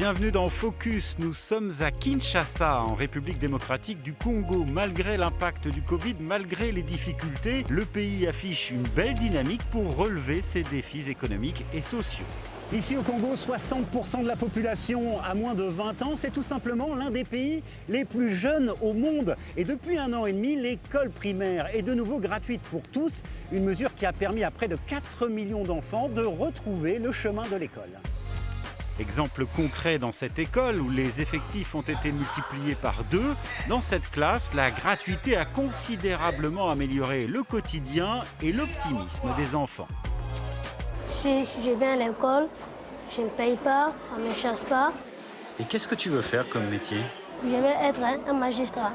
Bienvenue dans Focus, nous sommes à Kinshasa, en République démocratique du Congo. Malgré l'impact du Covid, malgré les difficultés, le pays affiche une belle dynamique pour relever ses défis économiques et sociaux. Ici au Congo, 60% de la population a moins de 20 ans. C'est tout simplement l'un des pays les plus jeunes au monde. Et depuis 1 an et demi, l'école primaire est de nouveau gratuite pour tous. Une mesure qui a permis à près de 4 millions d'enfants de retrouver le chemin de l'école. Exemple concret dans cette école où les effectifs ont été multipliés par 2. Dans cette classe, la gratuité a considérablement amélioré le quotidien et l'optimisme des enfants. Je viens à l'école, je ne paye pas, on ne me chasse pas. Et qu'est-ce que tu veux faire comme métier? Je vais être un magistrat.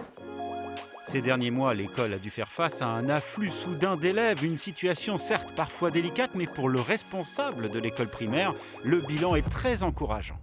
Ces derniers mois, l'école a dû faire face à un afflux soudain d'élèves, une situation certes parfois délicate, mais pour le responsable de l'école primaire, le bilan est très encourageant.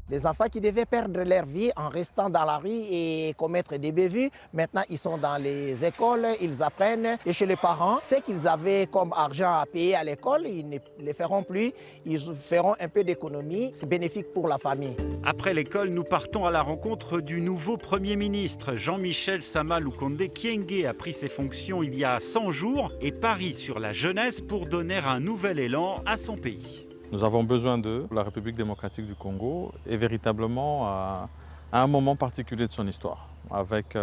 Des enfants qui devaient perdre leur vie en restant dans la rue et commettre des bévues. Maintenant, ils sont dans les écoles, ils apprennent. Et chez les parents, ce qu'ils avaient comme argent à payer à l'école, ils ne le feront plus. Ils feront un peu d'économie. C'est bénéfique pour la famille. Après l'école, nous partons à la rencontre du nouveau Premier ministre. Jean-Michel Sama Lukonde Kyenge a pris ses fonctions il y a 100 jours et parie sur la jeunesse pour donner un nouvel élan à son pays. Nous avons besoin d'eux. La République démocratique du Congo est véritablement à un moment particulier de son histoire, avec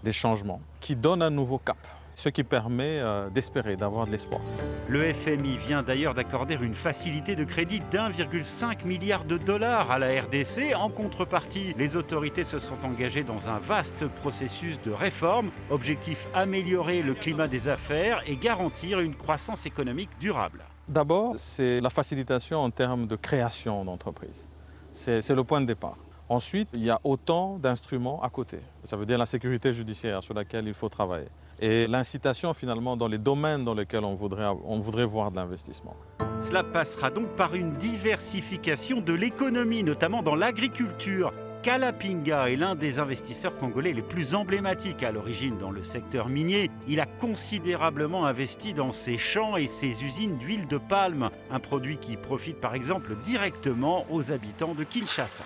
des changements qui donnent un nouveau cap, ce qui permet d'espérer, d'avoir de l'espoir. Le FMI vient d'ailleurs d'accorder une facilité de crédit d'1,5 milliard de dollars à la RDC. En contrepartie, les autorités se sont engagées dans un vaste processus de réforme. Objectif, améliorer le climat des affaires et garantir une croissance économique durable. D'abord, c'est la facilitation en termes de création d'entreprises. C'est le point de départ. Ensuite, il y a autant d'instruments à côté. Ça veut dire la sécurité judiciaire sur laquelle il faut travailler. Et l'incitation finalement dans les domaines dans lesquels on voudrait voir de l'investissement. Cela passera donc par une diversification de l'économie, notamment dans l'agriculture. Kalapinga est l'un des investisseurs congolais les plus emblématiques à l'origine dans le secteur minier. Il a considérablement investi dans ses champs et ses usines d'huile de palme, un produit qui profite par exemple directement aux habitants de Kinshasa.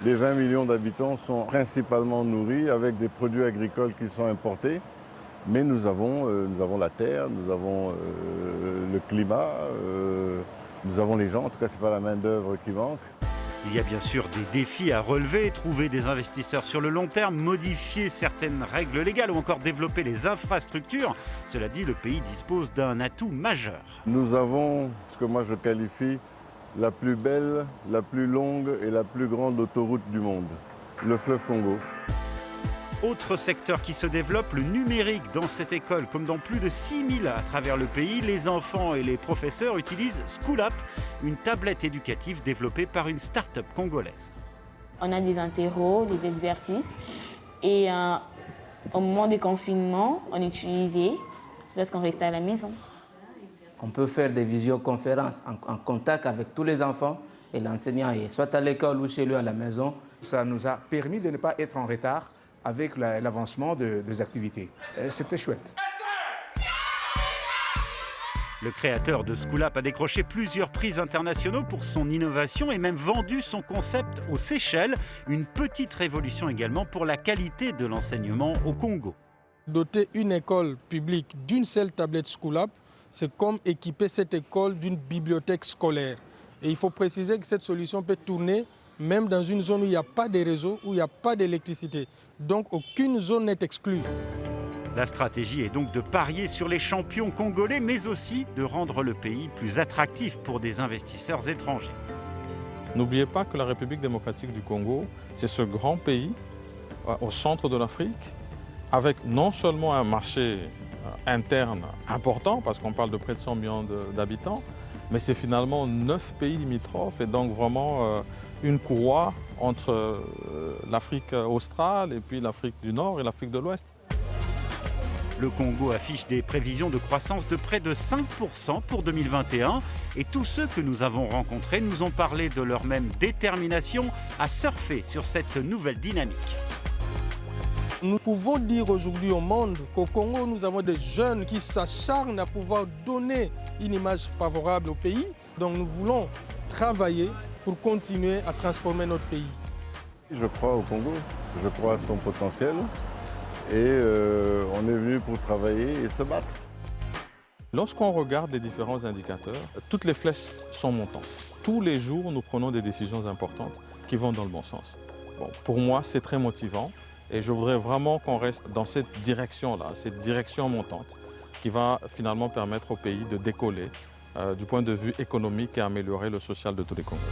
Les 20 millions d'habitants sont principalement nourris avec des produits agricoles qui sont importés, mais nous avons la terre, nous avons le climat, nous avons les gens, en tout cas ce n'est pas la main-d'œuvre qui manque. Il y a bien sûr des défis à relever, trouver des investisseurs sur le long terme, modifier certaines règles légales ou encore développer les infrastructures. Cela dit, le pays dispose d'un atout majeur. Nous avons ce que moi je qualifie la plus belle, la plus longue et la plus grande autoroute du monde, le fleuve Congo. Autre secteur qui se développe, le numérique dans cette école. Comme dans plus de 6000 à travers le pays, les enfants et les professeurs utilisent School-App, une tablette éducative développée par une start-up congolaise. On a des interros, des exercices et au moment du confinement, on utilisait lorsqu'on restait à la maison. On peut faire des visioconférences en contact avec tous les enfants et l'enseignant, soit à l'école ou chez lui à la maison. Ça nous a permis de ne pas être en retard avec l'avancement des activités. C'était chouette. Le créateur de School-App a décroché plusieurs prix internationaux pour son innovation et même vendu son concept aux Seychelles. Une petite révolution également pour la qualité de l'enseignement au Congo. Doter une école publique d'une seule tablette School-App, c'est comme équiper cette école d'une bibliothèque scolaire. Et il faut préciser que cette solution peut tourner même dans une zone où il n'y a pas de réseau, où il n'y a pas d'électricité. Donc aucune zone n'est exclue. La stratégie est donc de parier sur les champions congolais, mais aussi de rendre le pays plus attractif pour des investisseurs étrangers. N'oubliez pas que la République démocratique du Congo, c'est ce grand pays au centre de l'Afrique, avec non seulement un marché interne important, parce qu'on parle de près de 100 millions d'habitants, mais c'est finalement 9 pays limitrophes et donc vraiment une courroie entre l'Afrique australe et puis l'Afrique du Nord et l'Afrique de l'Ouest. Le Congo affiche des prévisions de croissance de près de 5% pour 2021 et tous ceux que nous avons rencontrés nous ont parlé de leur même détermination à surfer sur cette nouvelle dynamique. Nous pouvons dire aujourd'hui au monde qu'au Congo, nous avons des jeunes qui s'acharnent à pouvoir donner une image favorable au pays. Donc nous voulons travailler pour continuer à transformer notre pays. Je crois au Congo, je crois à son potentiel et on est venu pour travailler et se battre. Lorsqu'on regarde les différents indicateurs, toutes les flèches sont montantes. Tous les jours, nous prenons des décisions importantes qui vont dans le bon sens. Bon, pour moi, c'est très motivant et je voudrais vraiment qu'on reste dans cette direction-là, cette direction montante qui va finalement permettre au pays de décoller du point de vue économique et améliorer le social de tous les Congolais.